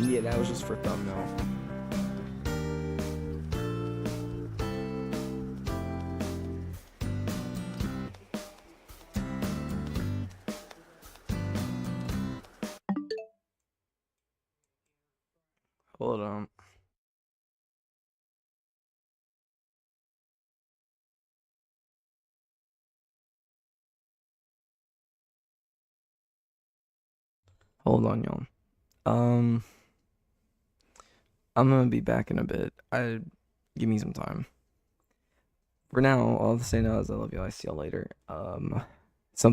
Yeah, that was just for thumbnail. Hold on. Hold on, y'all. I'm gonna be back in a bit. Give me some time. For now, all I'll say now is I love you. I see y'all later.